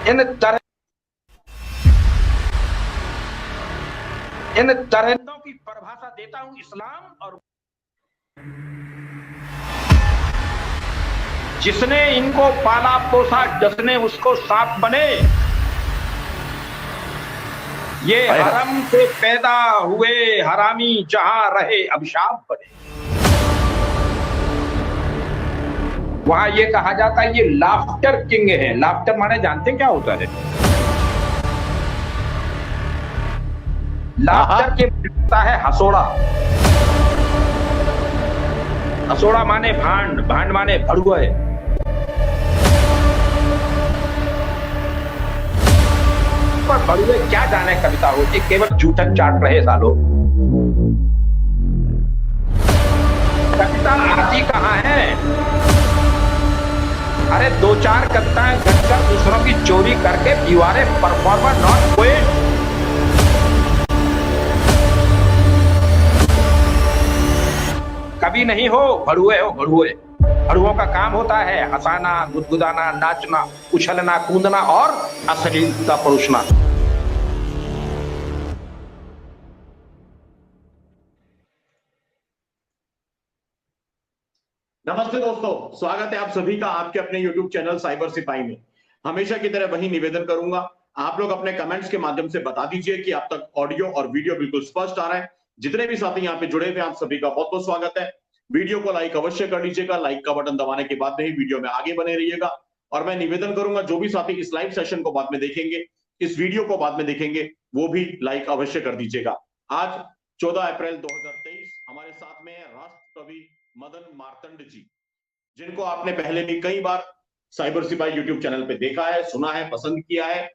इन तरह की परिभाषा देता हूं इस्लाम और जिसने इनको पाला पोसा जसने उसको सांप बने, ये हरम से पैदा हुए हरामी जहां रहे अभिशाप बने। वहां ये कहा जाता है ये लाफ्टर किंग है। लाफ्टर माने जानते हैं क्या होता है? लाफ्टर के होता है हसोड़ा। हसोड़ा माने भांड, भांड माने भड़ुए। पर भड़ुए क्या जाने कविता होती, केवल जूठन चाट रहे सालों। कविता आती कहां है? अरे दो चार कविताएं घटकर दूसरों की चोरी करके you are a performer not poet. कभी नहीं हो, भड़ुए हो भड़ुए। भड़ुओं का काम होता है हंसाना, गुदगुदाना, नाचना, उछलना, कूदना और अश्लीलता परोसना। नमस्ते दोस्तों, स्वागत है आप सभी का आपके अपने YouTube चैनल साइबर सिपाही में। हमेशा की तरह वही निवेदन करूंगा, आप लोग अपने कमेंट्स के माध्यम से बता दीजिए कि आप तक ऑडियो और वीडियो बिल्कुल स्पष्ट आ रहा है। जितने भी साथी यहाँ पे जुड़े हुए आप सभी का बहुत बहुत स्वागत है। वीडियो को लाइक अवश्य कर लीजिएगा, लाइक का बटन दबाने के बाद में ही वीडियो में आगे बने रहिएगा। और मैं निवेदन करूंगा जो भी साथी इस लाइव सेशन को बाद में देखेंगे, इस वीडियो को बाद में देखेंगे, वो भी लाइक अवश्य कर दीजिएगा। आज 14 अप्रैल 2023 हमारे साथ में है राष्ट्र कवि मदन मार्तंड जी, जिनको आपने पहले भी कई बार साइबर सिपाही यूट्यूब चैनल पे देखा है, सुना है, पसंद किया है।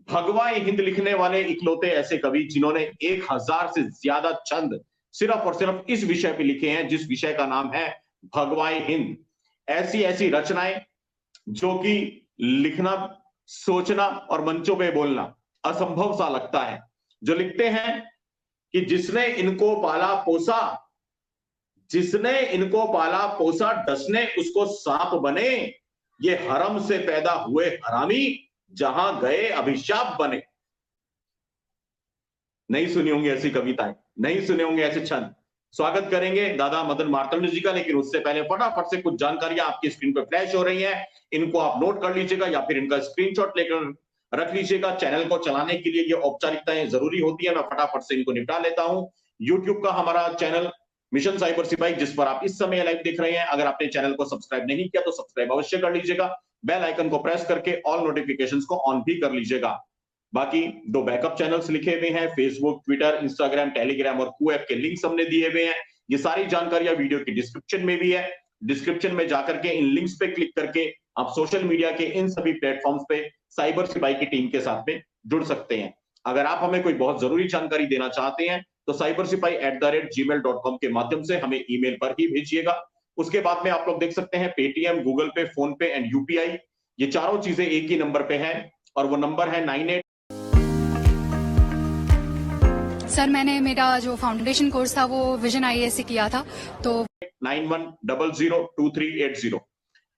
भगवा हिंद लिखने वाले इकलौते ऐसे कवि जिन्होंने 1000 से ज्यादा छंद सिर्फ और सिर्फ इस विषय पे लिखे हैं, जिस विषय का नाम है भगवाए हिंद। ऐसी ऐसी रचनाएं जो कि लिखना, सोचना और मंचों पे बोलना असंभव सा लगता है। जो लिखते हैं कि जिसने इनको पाला पोसा, जिसने इनको पाला पोसा डसने उसको सांप बने, ये हरम से पैदा हुए हरामी जहां गए अभिशाप बने। नहीं सुनी होंगी ऐसी कविताएं, नहीं सुने होंगे ऐसे छंद। स्वागत करेंगे दादा मदन मार्तंड जी का, लेकिन उससे पहले फटाफट से कुछ जानकारियां आपकी स्क्रीन पर फ्लैश हो रही हैं, इनको आप नोट कर लीजिएगा या फिर इनका स्क्रीनशॉट लेकर रख लीजिएगा। चैनल को चलाने के लिए ये औपचारिकताएं जरूरी होती है, मैं फटाफट से इनको निपटा लेता हूं। यूट्यूब का हमारा चैनल मिशन साइबर सिपाही, जिस पर आप इस समय लाइव देख रहे हैं, अगर आपने चैनल को सब्सक्राइब नहीं किया तो सब्सक्राइब अवश्य कर लीजिएगा। बेल आइकन को प्रेस करके ऑल नोटिफिकेशंस को ऑन भी कर लीजिएगा। बाकी दो बैकअप चैनल्स लिखे हुए हैं, फेसबुक, ट्विटर, इंस्टाग्राम, टेलीग्राम और कू ऐप के लिंक्स हमने दिए हुए हैं। ये सारी जानकारियां वीडियो की डिस्क्रिप्शन में भी है। डिस्क्रिप्शन में जाकर के इन लिंक्स पे क्लिक करके आप सोशल मीडिया के इन सभी प्लेटफॉर्म्स पे साइबर सिपाही की टीम के साथ में जुड़ सकते हैं। अगर आप हमें कोई बहुत जरूरी जानकारी देना चाहते हैं तो cybersipahi@gmail.com के माध्यम से हमें ईमेल पर ही भेजिएगा। उसके बाद में आप लोग देख सकते हैं पेटीएम, गूगल पे, फोन पे एंड यूपीआई, ये चारों चीजें एक ही नंबर पे है और वो नंबर है 98। सर मैंने मेरा जो फाउंडेशन कोर्स था वो विजन आईएएस से किया था, तो 91002380।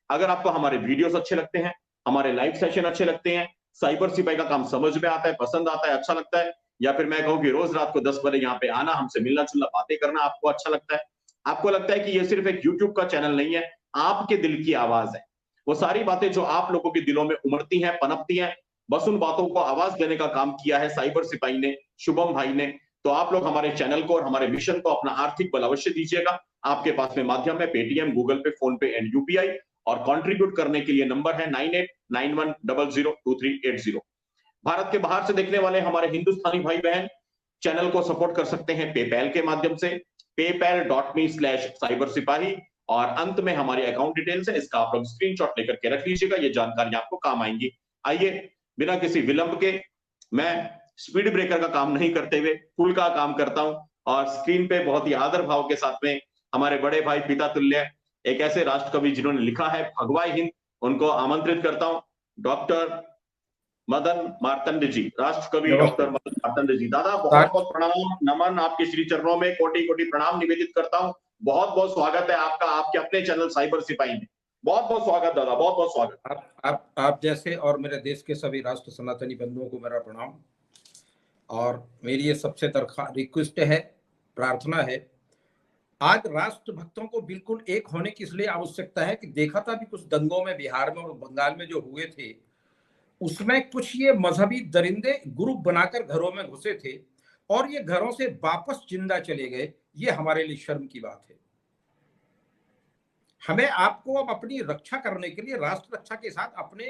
अगर आपको हमारे वीडियोस अच्छे लगते हैं, हमारे लाइव सेशन अच्छे लगते हैं, साइबर सिपाही का काम समझ में आता है, पसंद आता है, अच्छा लगता है, या फिर मैं कहूं कि रोज रात को 10 बजे यहाँ पे आना, हमसे मिलना जुलना, बातें करना आपको अच्छा लगता है, आपको लगता है कि ये सिर्फ एक यूट्यूब का चैनल नहीं है, आपके दिल की आवाज है, वो सारी बातें जो आप लोगों के दिलों में उमड़ती हैं, पनपती हैं, बस उन बातों को आवाज देने का काम किया है साइबर सिपाही ने, शुभम भाई ने। तो आप लोग हमारे चैनल को और हमारे मिशन को अपना आर्थिक बल अवश्य दीजिएगा। आपके पास में माध्यम है पेटीएम, गूगल पे, फोन पे एंड यूपीआई, और कंट्रीब्यूट करने के लिए नंबर है 9891002380। भारत के बाहर से देखने वाले हमारे हिंदुस्तानी भाई बहन चैनल को सपोर्ट कर सकते हैं पेपैल के माध्यम से, paypal.me/cybersipahi, और अंत में हमारी अकाउंट डिटेल्स है, इसका आप लोग स्क्रीनशॉट लेकर के रख लीजिएगा, ये जानकारी आपको काम आएंगी। आइए बिना किसी विलंब के, मैं स्पीड ब्रेकर का काम नहीं करते हुए पुल का काम करता हूं, और स्क्रीन पे बहुत ही आदर भाव के साथ में हमारे बड़े भाई पिता तुल्य एक ऐसे राष्ट्र कवि जिन्होंने लिखा है भगवाए हिंद, उनको आमंत्रित करता हूं, डॉक्टर मदन मार्तंड जी, राष्ट्र कवि डॉक्टर मदन मार्तंड जी। दादा बहुत बहुत प्रणाम, नमन, आपके श्री चरणों में कोटि कोटि प्रणाम निवेदित करता हूं। बहुत बहुत स्वागत है आपका आपके अपने चैनल साइबर सिपाही में। बहुत बहुत स्वागत दादा, बहुत बहुत स्वागत। आप जैसे और मेरे देश के सभी राष्ट्र सनातनी बंधुओं को मेरा प्रणाम। और मेरी ये सबसे रिक्वेस्ट है, प्रार्थना है, आज राष्ट्र भक्तों को बिल्कुल एक होने की इसलिए आवश्यकता है कि देखा था भी कुछ दंगों में बिहार में और बंगाल में जो हुए थे, उसमें कुछ ये मजहबी दरिंदे ग्रुप बनाकर घरों में घुसे थे और ये घरों से वापस जिंदा चले गए। ये हमारे लिए शर्म की बात है। हमें आपको अब अपनी रक्षा करने के लिए, राष्ट्र रक्षा के साथ अपने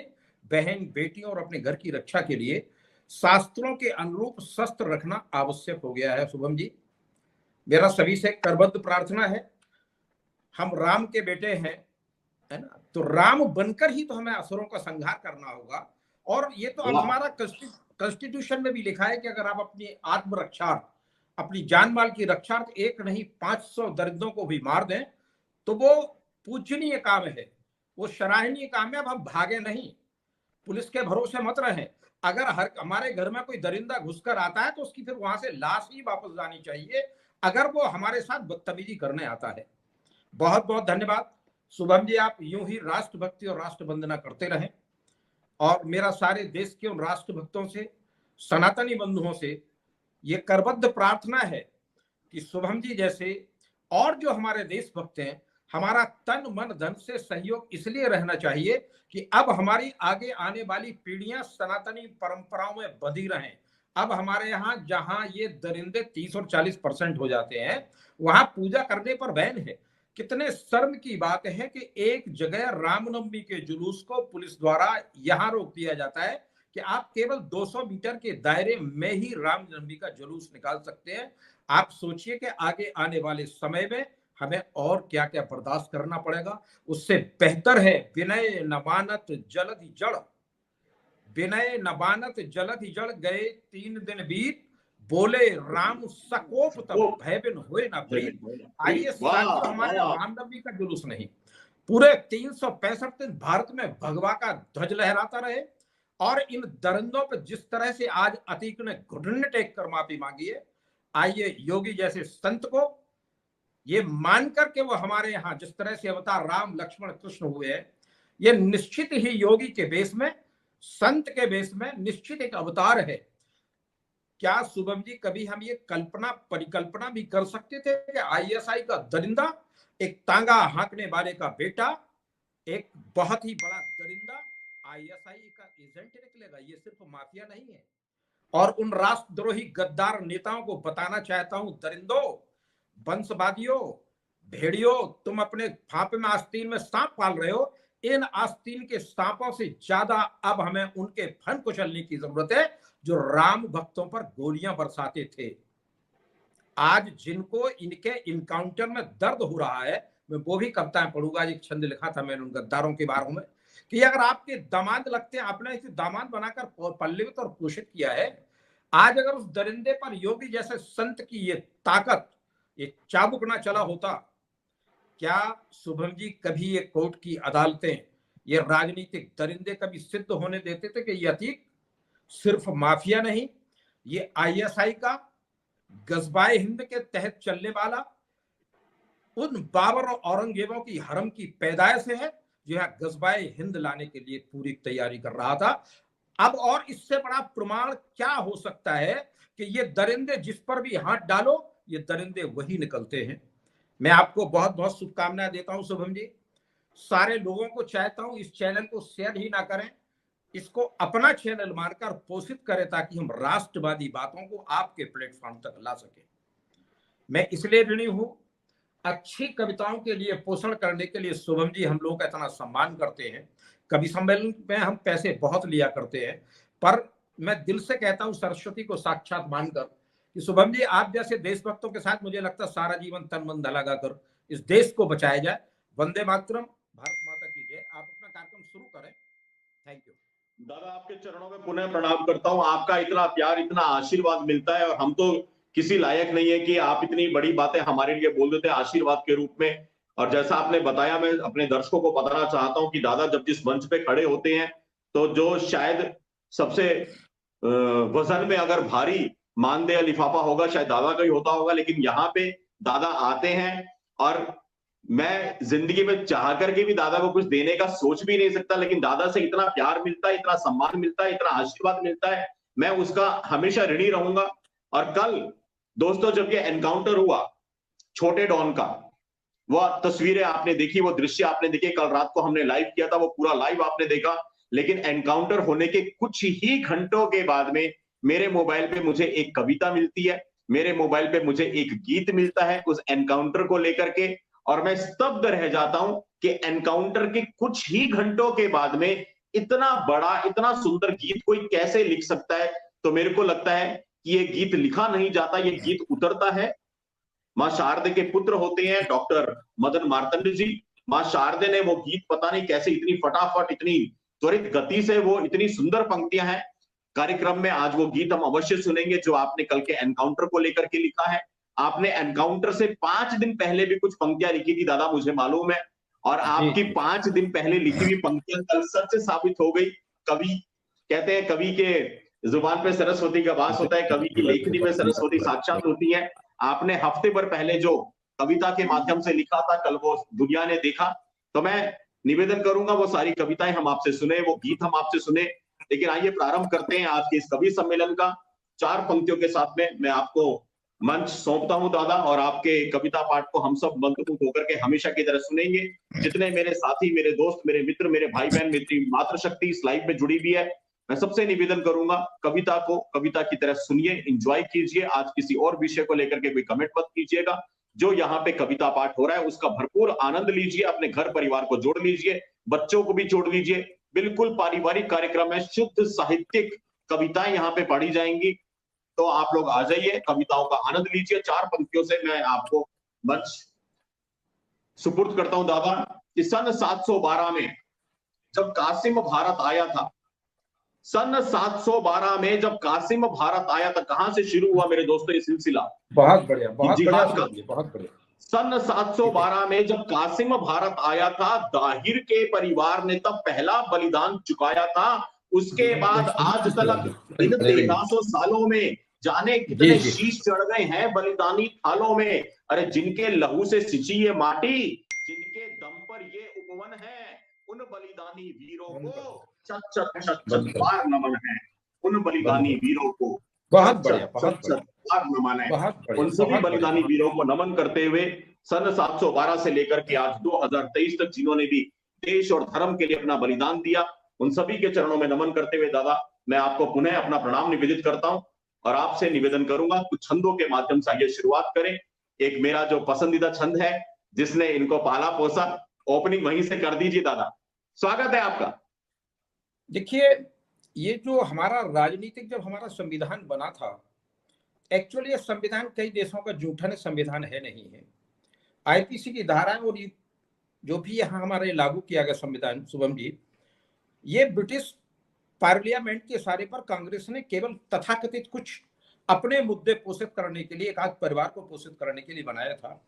बहन बेटियों और अपने घर की रक्षा के लिए शास्त्रों के अनुरूप शस्त्र रखना आवश्यक हो गया है। शुभम जी, मेरा सभी से करबद्ध प्रार्थना है, हम राम के बेटे हैं, है ना, तो राम बनकर ही तो हमें असुरों का संहार करना होगा। और ये तो अब हमारा कॉन्स्टिट्यूशन में भी लिखा है कि अगर आप अपनी आत्मरक्षार्थ, अपनी जान माल की रक्षार्थ एक नहीं 500 दरिद्रों को भी मार दें तो वो पूजनीय काम है, वो सराहनीय काम है। अब हम भागे नहीं, पुलिस के भरोसे मत रहें। अगर हमारे घर में कोई दरिंदा घुसकर आता है तो उसकी फिर वहां से लाश ही वापस जानी चाहिए, अगर वो हमारे साथ बदतमीजी करने आता है। बहुत बहुत धन्यवाद शुभम जी, आप यूं ही राष्ट्रभक्ति और राष्ट्र वंदना करते रहें। और मेरा सारे देश के उन राष्ट्र भक्तों से, सनातनी बंधुओं से ये करबद्ध प्रार्थना है कि शुभम जी जैसे और जो हमारे देशभक्त हैं, हमारा तन मन धन से सहयोग इसलिए रहना चाहिए कि अब हमारी आगे आने वाली पीढ़ियां सनातनी परंपराओं में बंधी रहें। अब हमारे यहाँ जहां ये दरिंदे 30 और 40% हो जाते हैं, वहां पूजा करने पर बैन है। कितने शर्म की बात है कि एक जगह रामनवमी के जुलूस को पुलिस द्वारा यहां रोक दिया जाता है कि आप केवल 200 मीटर के दायरे में ही रामनवमी का जुलूस निकाल सकते हैं। आप सोचिए कि आगे आने वाले समय में हमें और क्या क्या बर्दाश्त करना पड़ेगा। उससे बेहतर है विनय न मानत जलधि जड़, विनय न मानत जलधि जड़, गए 3 दिन बीत, बोले राम सकोप तब भय बिन होए ना प्रीत। आइए साथियों, हमारे रामनवमी का जुलूस नहीं, पूरे 365 दिन भारत में भगवा का ध्वज लहराता रहे। और इन दरिंदों पर जिस तरह से आज अतीक ने घुटने टेक कर माफी मांगी है, आइए योगी जैसे संत को ये मान करके वो हमारे यहाँ जिस तरह से अवतार राम लक्ष्मण कृष्ण हुए हैं, ये निश्चित ही योगी के बेस में, संत के बेस में निश्चित एक अवतार है। क्या शुभम जी कभी हम ये परिकल्पना भी कर सकते थे कि आईएसआई का दरिंदा, एक तांगा हाँकने वाले का बेटा, एक बहुत ही बड़ा दरिंदा आईएसआई का एजेंट निकलेगा? ये सिर्फ माफिया नहीं है। और उन राष्ट्रद्रोही गद्दार नेताओं को बताना चाहता हूं, दरिंदों, वंशवादियों, भेड़ियों, तुम अपने फांपे में आस्तीन में सांप पाल रहे हो। इन आस्तीन के सांपों से ज्यादा अब हमें उनके फन कुचलने की जरूरत है जो राम भक्तों पर गोलियां बरसाते थे। आज जिनको इनके इनकाउंटर में दर्द हो रहा है, मैं वो भी कविताएं पढ़ूंगा। एक छंद लिखा था मैंने उन गद्दारों के बारे में कि अगर आपके दामाद लगते हैं, आपने इसे दामाद बनाकर पल्लवित और पोषित किया है। आज अगर उस दरिंदे पर योगी जैसे संत की ये ताकत, ये चाबुक ना चला होता, क्या शुभम जी कभी ये कोर्ट की अदालतें, ये राजनीतिक दरिंदे कभी सिद्ध होने देते थे कि ये अतीक सिर्फ माफिया नहीं, ये आईएसआई का गजबाए हिंद के तहत चलने वाला उन बाबर और औरंगजेबों की हरम की पैदाइश है जो यहाँ गजबाए हिंद लाने के लिए पूरी तैयारी कर रहा था। अब और इससे बड़ा प्रमाण क्या हो सकता है कि ये दरिंदे जिस पर भी हाथ डालो, ये दरिंदे वही निकलते हैं। मैं आपको बहुत बहुत शुभकामनाएं देता हूं शुभम जी। सारे लोगों को चाहता हूं इस चैनल को शेयर ही ना करें, इसको अपना चैनल मानकर पोषित करें ताकि हम राष्ट्रवादी बातों को आपके प्लेटफॉर्म तक ला सके। मैं इसलिए ऋणी हूं, अच्छी कविताओं के लिए पोषण करने के लिए शुभम जी हम लोग का इतना सम्मान करते हैं। कवि सम्मेलन में हम पैसे बहुत लिया करते हैं, पर मैं दिल से कहता हूं सरस्वती को साक्षात मानकर कि शुभम जी आप जैसे देशभक्तों के साथ मुझे लगता है सारा जीवन तन मन धन लगाकर इस देश को बचाया जाए। वंदे मातरम, भारत माता की जय। आप अपना कार्यक्रम शुरू करें। थैंक यू दादा, आपके चरणों में पुनः प्रणाम करता हूं। आपका इतना प्यार, इतना आशीर्वाद मिलता है और हम तो किसी लायक नहीं है कि आप इतनी बड़ी बातें हमारे लिए बोल देते हैं आशीर्वाद के रूप में। और जैसा आपने बताया, मैं अपने दर्शकों को बताना चाहता हूं कि दादा जब जिस मंच पे खड़े होते हैं तो जो शायद सबसे वजन में अगर भारी मानदेय लिफाफा होगा शायद दादा का ही होता होगा, लेकिन यहाँ पे दादा आते हैं और मैं जिंदगी में चाह करके भी दादा को कुछ देने का सोच भी नहीं सकता, लेकिन दादा से इतना प्यार मिलता है, इतना सम्मान मिलता है, इतना आशीर्वाद मिलता है, मैं उसका हमेशा ऋणी रहूंगा। और कल दोस्तों जब ये एनकाउंटर हुआ छोटे डॉन का, वह तस्वीरें आपने देखी, वो दृश्य आपने देखे, कल रात को हमने लाइव किया था, वो पूरा लाइव आपने देखा। लेकिन एनकाउंटर होने के कुछ ही घंटों के बाद में मेरे मोबाइल पे मुझे एक कविता मिलती है, मेरे मोबाइल पे मुझे एक गीत मिलता है उस एनकाउंटर को लेकर के, और मैं स्तब्ध रह जाता हूं कि एनकाउंटर के कुछ ही घंटों के बाद में इतना बड़ा, इतना सुंदर गीत कोई कैसे लिख सकता है। तो मेरे को लगता है कि ये गीत लिखा नहीं जाता, ये गीत उतरता है। मां शारदे के पुत्र होते हैं डॉक्टर मदन मार्तंड जी। मां शारदे ने वो गीत पता नहीं कैसे इतनी फटाफट, इतनी त्वरित गति से, वो इतनी सुंदर पंक्तियां हैं कार्यक्रम में। आज वो गीत हम अवश्य सुनेंगे जो आपने कल के एनकाउंटर को लेकर के लिखा है। आपने एनकाउंटर से 5 दिन पहले भी कुछ पंक्तियां लिखी थी दादा, मुझे मालूम है, और आपकी 5 दिन पहले लिखी हुई पंक्तियां कल सच साबित हो गई। कवि कहते हैं, कवि के जुबान पे सरस्वती का वास होता है, कवि की लेखनी में सरस्वती साक्षात होती है। आपने हफ्ते भर पहले जो कविता के माध्यम से लिखा था, कल वो दुनिया ने देखा। तो मैं निवेदन करूंगा वो सारी कविताएं हम आपसे सुने, वो गीत हम आपसे सुने। लेकिन आइए प्रारंभ करते हैं आज के इस कवि सम्मेलन का। 4 पंक्तियों के साथ में मैं आपको मंच सौंपता हूं दादा, और आपके कविता पाठ को हम सब मंत्रमुग्ध होकर के हमेशा की तरह सुनेंगे। जितने मेरे साथी, मेरे दोस्त, मेरे मित्र, मेरे भाई बहन, मेरी मातृशक्ति इस लाइव में जुड़ी हुई है, मैं सबसे निवेदन करूंगा कविता को कविता की तरह सुनिए, एंजॉय कीजिए। आज किसी और विषय को लेकर के कोई कमेंट मत कीजिएगा। जो यहाँ पे कविता पाठ हो रहा है उसका भरपूर आनंद लीजिए, अपने घर परिवार को जोड़ लीजिए, बच्चों को भी जोड़ लीजिए। बिल्कुल पारिवारिक कार्यक्रम है, शुद्ध साहित्यिक कविताएं यहाँ पे पढ़ी जाएंगी। तो आप लोग आ जाइए, कविताओं का आनंद लीजिए। 4 पंक्तियों से मैं आपको मंच सुपुर्द करता हूं दादा। कि सन 712 में जब कासिम भारत आया था, सन 712 में जब कासिम भारत आया था, कहां से शुरू हुआ मेरे दोस्तों ये सिलसिला? बहुत बढ़िया, बहुत जिहाद का। बहुत बढ़िया। सन 712 में जब कासिम भारत आया था, दाहिर के परिवार ने तब पहला बलिदान चुकाया था। उसके बाद आज तक इन 1300 सालों में जाने कितने शीश चढ़ गए हैं बलिदानी थालों में। अरे जिनके लहू से सिंची ये माटी, जिनके दम पर ये उपवन है, उन बलिदानी वीरों को शत शत शत शत बार नमन है। उन बलिदानी वीरों को बहुत बढ़िया, बहुत बार नमन है। उन सभी बलिदानी वीरों को नमन करते हुए सन 712 से लेकर के आज 2023 तक जिन्होंने भी देश और धर्म के लिए अपना बलिदान दिया, उन सभी के चरणों में नमन करते हुए दादा मैं आपको पुनः अपना प्रणाम निवेदित करता हूं। और आपसे निवेदन करूंगा कुछ छंदों के माध्यम से आइए शुरुआत करें। एक मेरा जो पसंदीदा छंद है, जिसने इनको पाला पोसा, ओपनिंग वहीं से कर दीजिए दादा, स्वागत है आपका। देखिए, ये जो हमारा राजनीतिक, जब हमारा संविधान बना था, एक्चुअली ये संविधान कई देशों का जूठन संविधान है नहीं है। आईपीसी की धाराएं और जो भी यहाँ हमारे लागू किया गया संविधान, शुभम जी, ये ब्रिटिश पार्लियामेंट के इशारे पर कांग्रेस ने केवल तथाकथित कुछ अपने मुद्दे पोषित करने के लिए, एक आध परिवार को पोषित करने के लिए बनाया था।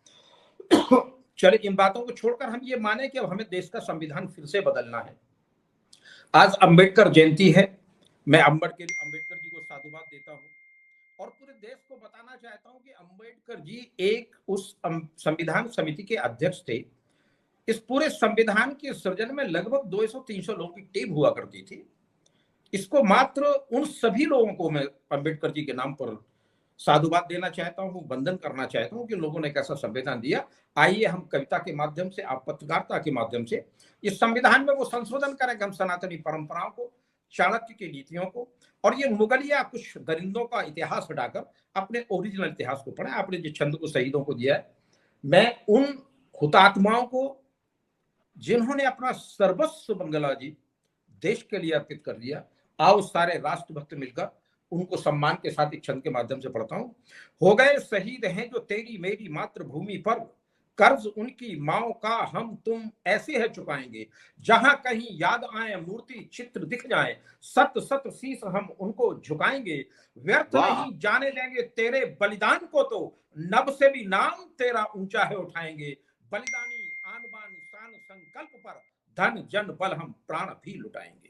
चले, इन बातों को छोड़कर हम ये माने कि अब हमें देश का संविधान फिर से बदलना है। आज अंबेडकर जयंती है, मैं अंबेडकर जी को साधुवाद देता हूँ और पूरे देश को बताना चाहता हूँ कि अंबेडकर जी एक उस संविधान समिति के अध्यक्ष थे। इस पूरे संविधान के सृजन में लगभग 200-300 लोगों की टीम हुआ करती थी। इसको मात्र उन सभी लोगों को मैं अंबेडकर जी के नाम पर साधुवाद देना चाहता हूँ, वंदन करना चाहता हूँ कि लोगों ने कैसा संविधान दिया। आइए हम कविता के माध्यम से, आप पत्रकारिता के माध्यम से इस संविधान में वो संशोधन करेंगे। हम सनातनी परंपराओं को, चाणक्य की नीतियों को और ये मुगलिया कुछ दरिंदों का इतिहास हटाकर अपने ओरिजिनल इतिहास को पढ़ें। आपने जिस छंद को शहीदों को दिया है, मैं उन हुतात्माओं को जिन्होंने अपना सर्वस्व बंगला जी देश के लिए अर्पित कर दिया, आओ सारे राष्ट्रभक्त मिलकर उनको सम्मान के साथ एक छंद के माध्यम से पढ़ता हूं। हो गए शहीद हैं जो तेरी मेरी मातृभूमि पर, कर्ज उनकी माओ का हम तुम ऐसे है चुकाएंगे, जहां कहीं याद आए मूर्ति चित्र दिख जाए, सत सत शीस हम उनको झुकाएंगे, व्यर्थ नहीं जाने देंगे तेरे बलिदान को, तो नभ से भी नाम तेरा ऊंचा है उठाएंगे, बलिदानी आन बान शान संकल्प पर धन जन बल हम प्राण भी लुटाएंगे।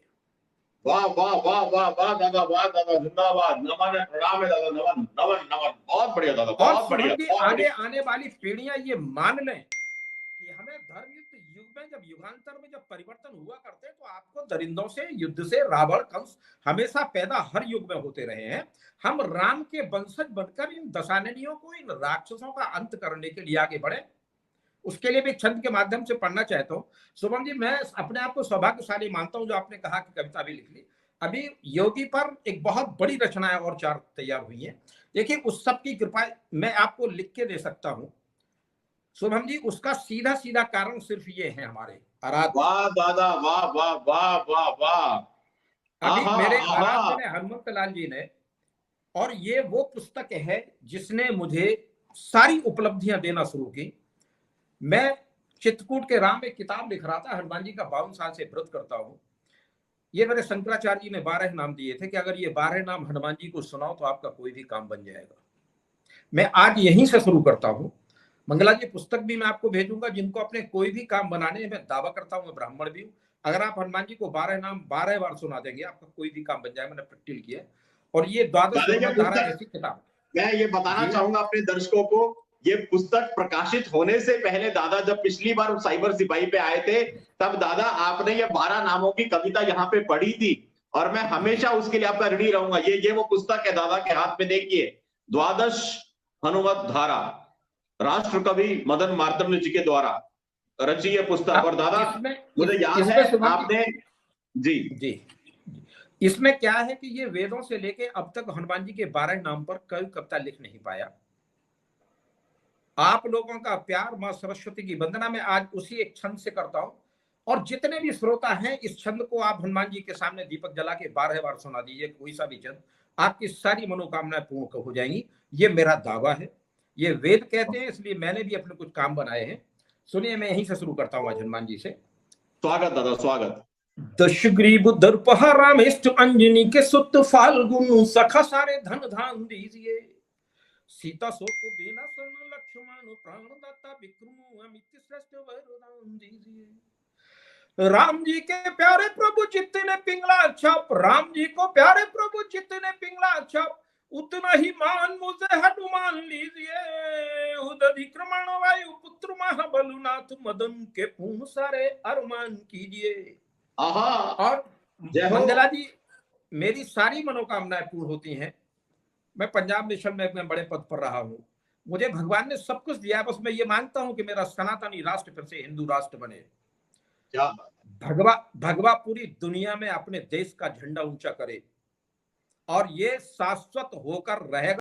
वाह वाह वाह वाह वाह दादा, वाह दादा, जिंदाबाद, नमन है, प्रणाम है दादा, नमन नमन नमन, बहुत बढ़िया दादा, बहुत बढ़िया। आगे आने वाली पीढ़ियां ये मान लें कि हम में धर्म युद्ध युग में जब युगांतर में जब परिवर्तन हुआ करते हैं तो आपको दरिंदों से युद्ध से रावण कंस हमेशा पैदा हर युग में होते रहे हैं। हम राम के वंशज बनकर इन दशाननियों को, इन राक्षसों का अंत करने के लिए आगे बढ़े। उसके लिए भी छंद के माध्यम से पढ़ना चाहता हूँ। शुभम जी, मैं अपने आप को सौभाग्यशाली मानता हूँ जो आपने कहा कि कविता भी लिख ली। अभी योगी पर एक बहुत बड़ी रचनाएं और 4 तैयार हुई हैं। देखिए, उस सब की कृपा मैं आपको लिख के दे सकता हूँ शुभम जी। उसका सीधा सीधा कारण सिर्फ ये है, हमारे आराध्य, वाह दादा, वाह वाह वाह वाह वाह। अभी मेरे आराध्य ने हनुमंत लाल जी ने, और ये वो पुस्तक है जिसने मुझे सारी उपलब्धियां देना शुरू की। मैं चित्रकूट के राम एक किताब लिख रहा था, हनुमान जी का 52 साल से व्रत करता हूं। ये मेरे शंकराचार्य जी ने 12 नाम दिए थे कि अगर ये 12 नाम हनुमान जी को सुनाओ तो आपका कोई भी काम बन जाएगा। मैं आज यहीं से शुरू करता हूं। मंगला जी, पुस्तक भी मैं आपको भेजूंगा। जिनको अपने कोई भी काम बनाने हैं, मैं दावा करता हूं, मैं ब्राह्मण भी हूं, अगर आप हनुमान जी को 12 नाम 12 बार सुना देंगे, आपका कोई भी काम बन जाएगा। मैंने प्रैक्टिल किया। और ये द्वादश धारा ऐसी किताब, मैं ये बताना चाहूंगा अपने दर्शकों को, ये पुस्तक प्रकाशित होने से पहले दादा जब पिछली बार साइबर सिपाही पे आए थे, तब दादा आपने ये 12 नामों की कविता यहाँ पे पढ़ी थी, और मैं हमेशा उसके लिए आपका ऋणी रहूंगा। ये वो पुस्तक है दादा के हाथ में, देखिए, द्वादश हनुमत धारा, राष्ट्र कवि मदन मार्तंड जी के द्वारा रची है पुस्तक। और दादा मुझे याद है आपने जी इसमें क्या है कि ये वेदों से लेके अब तक हनुमान जी के 12 नाम पर कोई कविता लिख नहीं पाया। आप लोगों का प्यार, मां सरस्वती की वंदना में आज उसी एक छंद से करता हूं। और जितने भी श्रोता हैं, इस छंद को आप हनुमान जी के सामने दीपक जला के 12 बार सुना दीजिए, कोई सा भी छंद, आपकी सारी मनोकामनाएं पूर्ण हो जाएंगी। ये मेरा दावा है। ये वेद कहते हैं, इसलिए मैंने भी अपने कुछ काम बनाए हैं। सुनिए, मैं यहीं से शुरू करता हूं आज हनुमान जी से। स्वागत दादा, स्वागत। दशग्रीव दर्पहा रामेष्ट अंजनी के सुत फाल्गुन सखा सारे धन धान दीजिए। सीता शोक को बिना सन लक्ष्मण प्राणदाता विक्रम अमित श्रेष्ठ वरदान दीजिए। राम जी के प्यारे प्रभु जितने पिंगला छाप, राम जी को प्यारे प्रभु जितने पिंगला छाप, उतना ही मान मुझे हनुमान लीजिए। उदधिक्रमण वायु पुत्र महाबलुनाथ, मदन के पूर्ण सारे अरमान कीजिए। और मंगला जी, मेरी सारी मनोकामनाएं पूर्ण होती हैं। मैं पंजाब नेशनल बैंक में बड़े पद पर रहा हूं। मुझे भगवान ने सब कुछ दिया, बस मैं ये मानता हूं कि मेरा सनातनी राष्ट्र फिर से हिंदू राष्ट्र बने। भगवा पूरी दुनिया में अपने देश का झंडा ऊंचा करे, और ये शाश्वत होकर रहेगा।